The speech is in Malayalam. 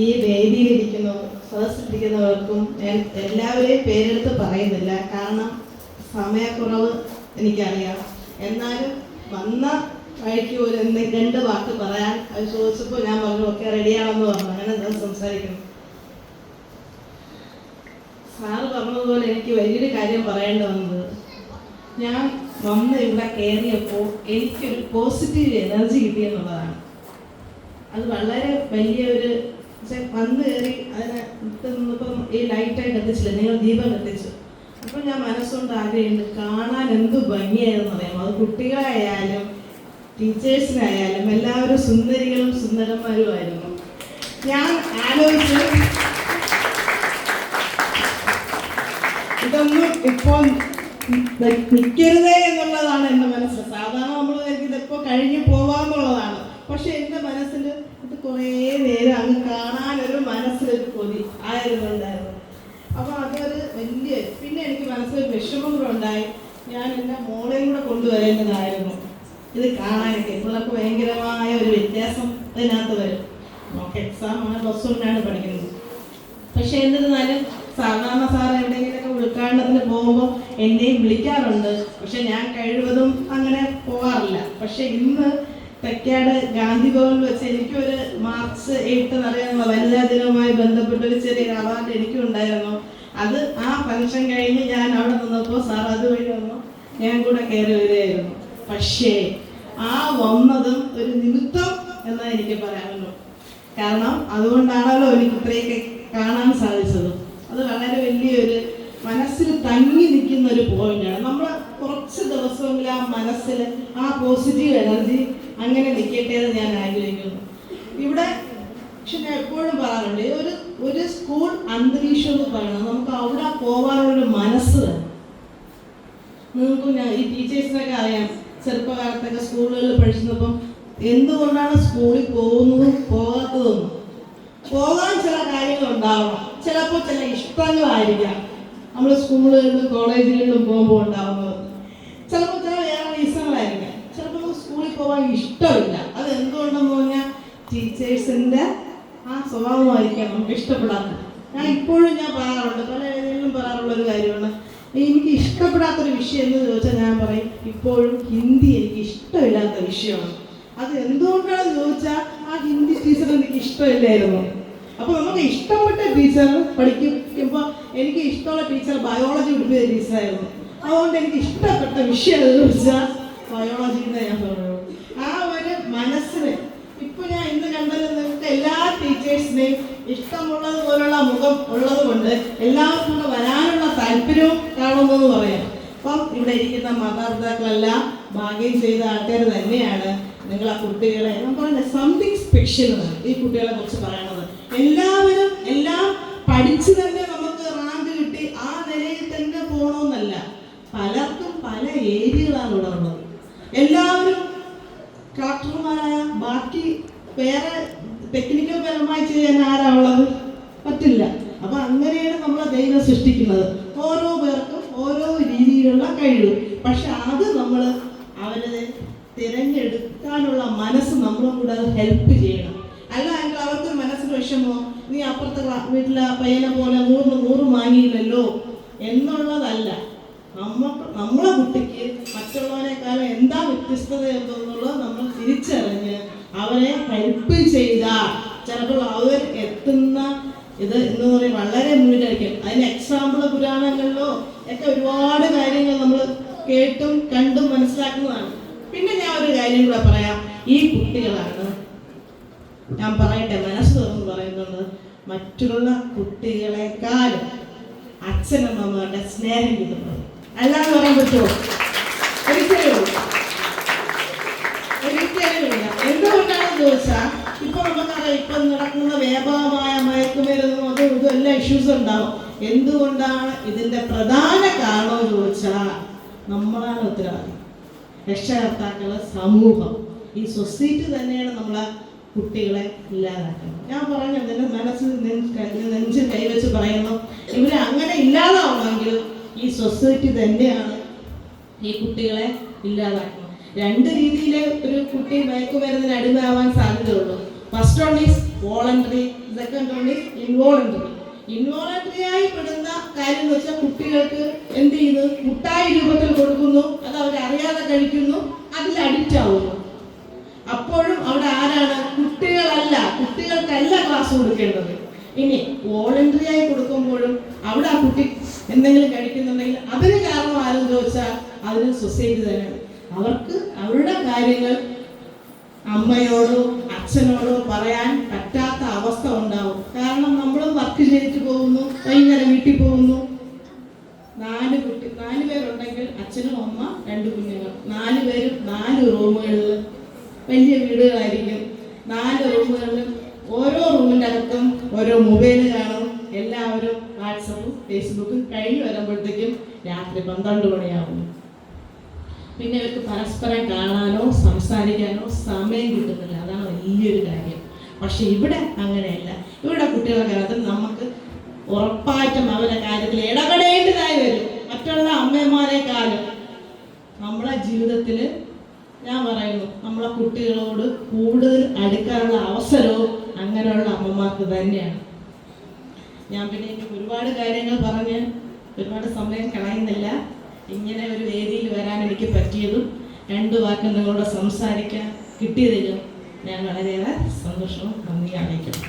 ഈ വേദിയിലിരിക്കുന്ന സദസ്സിലിരിക്കുന്നവർക്കും ഞാൻ എല്ലാവരെയും പേരെടുത്ത് പറയുന്നില്ല, കാരണം സമയക്കുറവ് എനിക്കറിയാം. എന്നാലും വന്ന വഴിക്ക് ഒരു 2 വാക്ക് പറയാൻ അത് ചോദിച്ചപ്പോൾ ഞാൻ പറഞ്ഞു ഓക്കെ റെഡിയാണെന്ന് പറഞ്ഞു. അങ്ങനെ ഞാൻ സംസാരിക്കുന്നു. സാറ് പറഞ്ഞതുപോലെ എനിക്ക് വലിയൊരു കാര്യം പറയേണ്ടി വന്നത്, ഞാൻ വന്ന് ഇവിടെ കയറിയപ്പോൾ എനിക്കൊരു പോസിറ്റീവ് എനർജി കിട്ടിയെന്നുള്ളതാണ്. അത് വളരെ വലിയൊരു വന്ന് കയറി അതിനെ നിന്നിപ്പം ഈ ലൈറ്റായി കത്തിച്ചില്ല, നിങ്ങൾ ദീപം കത്തിച്ചു. അപ്പോൾ ഞാൻ മനസ്സുകൊണ്ട് ആഗ്രഹമുണ്ട്, കാണാൻ എന്ത് ഭംഗിയായിരുന്നു അറിയാമോ. അത് കുട്ടികളായാലും ടീച്ചേഴ്സിനായാലും എല്ലാവരും സുന്ദരികളും സുന്ദരന്മാരുമായിരുന്നു. ഞാൻ ആലോചിച്ച് ഇതൊന്നും ഇപ്പോൾ നിൽക്കരുതേ എന്നുള്ളതാണ് എൻ്റെ മനസ്സിൽ. സാധാരണ നമ്മൾ ഇതിപ്പോൾ കഴിഞ്ഞു പോവാന്നുള്ളതാണ്. പക്ഷെ എൻ്റെ മനസ്സിൽ ഇത് കുറേ നേരം അങ്ങ് കാണാനൊരു മനസ്സിലൊരു കൊതി ആയിരുന്നുണ്ടായിരുന്നു. അപ്പോൾ അതൊരു വലിയ, പിന്നെ എനിക്ക് മനസ്സിലൊരു വിഷമം കൂടെ ഉണ്ടായി. ഞാൻ എൻ്റെ മോളെയും കൂടെ കൊണ്ടുവരേണ്ടതായിരുന്നു ഇത് കാണാനൊക്കെ. പിള്ളേർക്ക് ഭയങ്കരമായ ഒരു വ്യത്യാസം ഇതിനകത്ത് വരും. നമുക്ക് എക്സാമാണ്, +1 പഠിക്കുന്നത്. പക്ഷെ എന്നിരുന്നാലും സാധാരണ സാർ എവിടെയെങ്കിലുമൊക്കെ ഉദ്ഘാടനത്തിന് പോകുമ്പോൾ എന്നെയും വിളിക്കാറുണ്ട്. പക്ഷെ ഞാൻ കഴിവതും അങ്ങനെ പോകാറില്ല. പക്ഷെ ഇന്ന് തെക്കാട് ഗാന്ധി ഭവനിൽ വെച്ച് എനിക്കൊരു മാർച്ച് 8 അറിയാനുള്ള വനിതാ ദിനവുമായി ബന്ധപ്പെട്ടൊരു ചെറിയ അവാർഡ് എനിക്കും ഉണ്ടായിരുന്നു. അത് ആ ഫംഗ്ഷൻ കഴിഞ്ഞ് ഞാൻ അവിടെ നിന്നപ്പോൾ സാർ അതുവഴി വന്നു, ഞാൻ കൂടെ കയറി വരികയായിരുന്നു. പക്ഷേ ആ വന്നതും ഒരു നിമിത്തം എന്നാ എനിക്ക് പറയാനുള്ളൂ. കാരണം അതുകൊണ്ടാണല്ലോ എനിക്ക് ഇത്രയൊക്കെ കാണാൻ സാധിച്ചത്. അത് വളരെ വലിയൊരു മനസ്സിൽ തങ്ങി നിൽക്കുന്ന ഒരു പോയിന്റാണ്. നമ്മൾ കുറച്ച് ദിവസമെങ്കിലും ആ മനസ്സിൽ ആ പോസിറ്റീവ് എനർജി അങ്ങനെ നിൽക്കട്ടെ എന്ന് ഞാൻ ആഗ്രഹിക്കുന്നു. ഇവിടെ പക്ഷെ ഞാൻ എപ്പോഴും പറയാറുണ്ട്, ഒരു സ്കൂൾ അന്തരീക്ഷം എന്ന് പറയുന്നത് നമുക്ക് അവിടെ പോകാനുള്ളൊരു മനസ്സ് വേണം. നിങ്ങൾക്ക് ഈ ടീച്ചേഴ്സിനൊക്കെ അറിയാം, ചെറുപ്പകാലത്തൊക്കെ സ്കൂളുകളിൽ പഠിച്ചിരുന്നപ്പം എന്തുകൊണ്ടാണ് സ്കൂളിൽ പോകുന്നതും പോകാത്തതെന്നും. പോകാൻ ചില കാര്യങ്ങളുണ്ടാവണം, ചിലപ്പോൾ ചില ഇഷ്ടങ്ങളായിരിക്കാം നമ്മൾ സ്കൂളുകളിലും കോളേജുകളിലും പോകുമ്പോൾ ഉണ്ടാവുന്നത്. ചിലപ്പോൾ ചില വേറെ റീസണുകളായിരിക്കാം. ചിലപ്പോൾ നമുക്ക് സ്കൂളിൽ പോകാൻ ഇഷ്ടമില്ല. അത് എന്തുകൊണ്ടെന്ന് പറഞ്ഞാൽ ടീച്ചേഴ്സിൻ്റെ ആ സ്വഭാവമായിരിക്കാം നമുക്ക് ഇഷ്ടപ്പെടാത്തത്. ഇപ്പോഴും ഞാൻ പറയാറുണ്ട്, പല ഏതെങ്കിലും പറയാറുള്ളൊരു കാര്യമാണ്, എനിക്ക് ഇഷ്ടപ്പെടാത്തൊരു വിഷയം എന്ന് ചോദിച്ചാൽ ഞാൻ പറയും ഇപ്പോഴും ഹിന്ദി എനിക്ക് ഇഷ്ടമില്ലാത്ത വിഷയമാണ്. അത് എന്തുകൊണ്ടാണെന്ന് ചോദിച്ചാൽ ആ ഹിന്ദി ടീച്ചർ എനിക്ക് ഇഷ്ടമില്ലായിരുന്നു. അപ്പോൾ നമുക്ക് ഇഷ്ടപ്പെട്ട ടീച്ചർ പഠിക്കുമ്പോൾ എനിക്ക് ഇഷ്ടമുള്ള ടീച്ചർ ബയോളജി പഠിപ്പിച്ച ടീച്ചറായിരുന്നു. അതുകൊണ്ട് എനിക്ക് ഇഷ്ടപ്പെട്ട വിഷയം എന്ന് ചോദിച്ചാൽ ബയോളജി എന്ന് ഞാൻ പറയുള്ളൂ. ആ ഒരു മനസ്സിന് ഇപ്പൊ ഞാൻ ഇന്ന് കണ്ടത് നിങ്ങൾക്ക് എല്ലാ ടീച്ചേഴ്സിനെയും ഇഷ്ടമുള്ളത് പോലുള്ള മുഖം ഉള്ളത് കൊണ്ട് എല്ലാവർക്കും കൂടെ വരാനുള്ള താല്പര്യവും കാണുമെന്ന് പറയാം. അപ്പം ഇവിടെ ഇരിക്കുന്ന മാതാപിതാക്കളെല്ലാം ഭാഗ്യം ചെയ്ത ആൾക്കാർ തന്നെയാണ്. നിങ്ങൾ ആ കുട്ടികളെ നമുക്ക് സംതിങ് സ്പെഷ്യൽ എന്നാണ് ഈ കുട്ടികളെ കുറിച്ച് പറയണത്. എല്ലാവരും എല്ലാം പഠിച്ചു തന്നെ നമുക്ക് റാങ്ക് കിട്ടി ആ നിലയിൽ തന്നെ പോകണമെന്നല്ല. പലർക്കും പല ഏരിയകളാണ് ഇവിടെ ഉള്ളത്. എല്ലാവരും ഡോക്ടർമാരായ ബാക്കി വേറെ ടെക്നിക്കൽ പരമായി ചെയ്യാൻ ആരാ ഉള്ളത്? പറ്റില്ല. അപ്പൊ അങ്ങനെയാണ് നമ്മളെ ദൈവം സൃഷ്ടിക്കുന്നത്. ഓരോ പേർക്കും ഓരോ രീതിയിലുള്ള കഴിവ്. പക്ഷെ അത് നമ്മൾ അവരെ തിരഞ്ഞെടുക്കാനുള്ള മനസ്സ് നമ്മളും കൂടെ അത് ഹെൽപ്പ് ചെയ്യണം. അല്ല എങ്കിൽ അവർക്കൊരു മനസ്സിന് വിഷമോ, നീ അപ്പുറത്തെ വീട്ടിലെ പയ്യനെ പോലെ 100 വാങ്ങിയില്ലല്ലോ എന്നുള്ളതല്ല. നമ്മളെ കുട്ടിക്ക് മറ്റുള്ളവരെക്കാളും എന്താ വ്യത്യസ്തത എന്നുള്ളത് നമ്മൾ തിരിച്ചറിഞ്ഞ് അവരെ ഹെൽപ്പ് ചെയ്താൽ ചിലപ്പോൾ അവർ എത്തുന്ന ഇത് എന്ന് പറയും വളരെ മുന്നിലായിരിക്കും. അതിന് എക്സാമ്പിൾ പുരാണങ്ങളിലോ ഒക്കെ ഒരുപാട് കാര്യങ്ങൾ നമ്മൾ കേട്ടും കണ്ടും മനസ്സിലാക്കുന്നതാണ്. പിന്നെ ഞാൻ ഒരു കാര്യം കൂടെ പറയാം. ഈ കുട്ടികളാണ്, ഞാൻ പറയട്ടെ, മനസ്സ് തുറന്ന് പറയുന്നത്, മറ്റുള്ള കുട്ടികളെക്കാളും അച്ഛനമ്മമാരുടെ സ്നേഹം കിട്ടുന്നത്. അല്ലാന്ന് പറയാൻ പറ്റുമോ? ഒരിക്കലും എന്തുകൊണ്ടാണെന്ന് ചോദിച്ചാൽ ഇപ്പൊ നമുക്കറിയാം, ഇപ്പൊ നടക്കുന്ന വ്യാപകമായ മയക്കുമരുന്നും അതും ഇതും എല്ലാ ഇഷ്യൂസും ഉണ്ടാവും. എന്തുകൊണ്ടാണ് ഇതിന്റെ പ്രധാന കാരണം ചോദിച്ചാൽ നമ്മളാണ് ഉത്തരവാദി. രക്ഷകർത്താക്കള്, സമൂഹം, ഈ സൊസൈറ്റി തന്നെയാണ് നമ്മളെ കുട്ടികളെ ഇല്ലാതാക്കുന്നത്. ഞാൻ പറഞ്ഞു, എൻ്റെ മനസ്സിൽ നെഞ്ച് കൈവച്ച് പറയുന്നു, ഇവരെ അങ്ങനെ ഇല്ലാതാവണമെങ്കിൽ ഈ സൊസൈറ്റി തന്നെയാണ് ഈ കുട്ടികളെ ഇല്ലാതാക്കുന്നത്. 2 രീതിയിൽ ഒരു കുട്ടി മയക്കുമരുന്നിന് അടിമയാവാൻ സാധ്യതയുള്ളൂ. First one is voluntary, second one is involuntary. Involuntary ആയി പെടുന്ന കാര്യം എന്ന് വെച്ചാൽ കുട്ടികൾക്ക് എന്ത് ചെയ്യുന്നു, മുട്ടായി രൂപത്തിൽ കൊടുക്കുന്നു, അത് അവരറിയാതെ കഴിക്കുന്നു, അതിൽ അഡിക്റ്റ് ആവുന്നു. അപ്പോഴും അവിടെ ആരാണ്? കുട്ടികളല്ല, കുട്ടികൾക്കല്ല ക്ലാസ് കൊടുക്കേണ്ടത്. ഇനി വോളണ്ടറി ആയി കൊടുക്കുമ്പോഴും അവിടെ ആ കുട്ടി എന്തെങ്കിലും കഴിക്കുന്നുണ്ടെങ്കിൽ അതിന് കാരണം ആരെന്ന് ചോദിച്ചാൽ അതിന് സൊസൈറ്റി തന്നെയാണ്. അവർക്ക് അവരുടെ കാര്യങ്ങൾ അമ്മയോടോ അച്ഛനോടോ പറയാൻ പറ്റാത്ത അവസ്ഥ ഉണ്ടാവും. കാരണം നമ്മൾ വർക്ക് ചെയ്തിട്ട് പോകുന്നു, വൈകുന്നേരം വീട്ടിൽ പോകുന്നു. 4 പേരുണ്ടെങ്കിൽ അച്ഛനും അമ്മ 2 കുഞ്ഞുങ്ങൾ, 4 പേരും 4 റൂമുകളിൽ, വലിയ വീടുകളായിരിക്കും. 4 റൂമുകളിൽ ഓരോ റൂമിൻ്റെ അകത്തും ഓരോ മൊബൈൽ കാണും. എല്ലാവരും വാട്സപ്പും ഫേസ്ബുക്കും കഴിഞ്ഞ് വരുമ്പോഴത്തേക്കും രാത്രി 12 മണിയാവും. പിന്നെ ഇവർക്ക് പരസ്പരം കാണാനോ സംസാരിക്കാനോ സമയം കിട്ടുന്നില്ല. അതാണ് വലിയൊരു കാര്യം. പക്ഷെ ഇവിടെ അങ്ങനെയല്ല. ഇവിടെ കുട്ടികളുടെ കാര്യത്തിൽ നമുക്ക് ഉറപ്പായിട്ടും അവരുടെ കാര്യത്തിൽ ഇടപെടേണ്ടതായി വരും. മറ്റുള്ള അമ്മമാരെക്കാളും നമ്മളെ ജീവിതത്തിൽ ഞാൻ പറയുന്നു, നമ്മളെ കുട്ടികളോട് കൂടുതൽ അടുക്കാനുള്ള അവസരവും അങ്ങനെയുള്ള അമ്മമാർക്ക് തന്നെയാണ്. ഞാൻ പിന്നെ എനിക്ക് ഒരുപാട് കാര്യങ്ങൾ പറഞ്ഞ് ഒരുപാട് സമയം കളയുന്നില്ല. ഇങ്ങനെ ഒരു വേദിയിൽ വരാൻ എനിക്ക് പറ്റിയതും 2 വാക്ക് നിങ്ങളോട് സംസാരിക്കാൻ കിട്ടിയതിലും ഞാൻ വളരെയേറെ സന്തോഷവും നന്ദി അറിയിക്കുന്നു.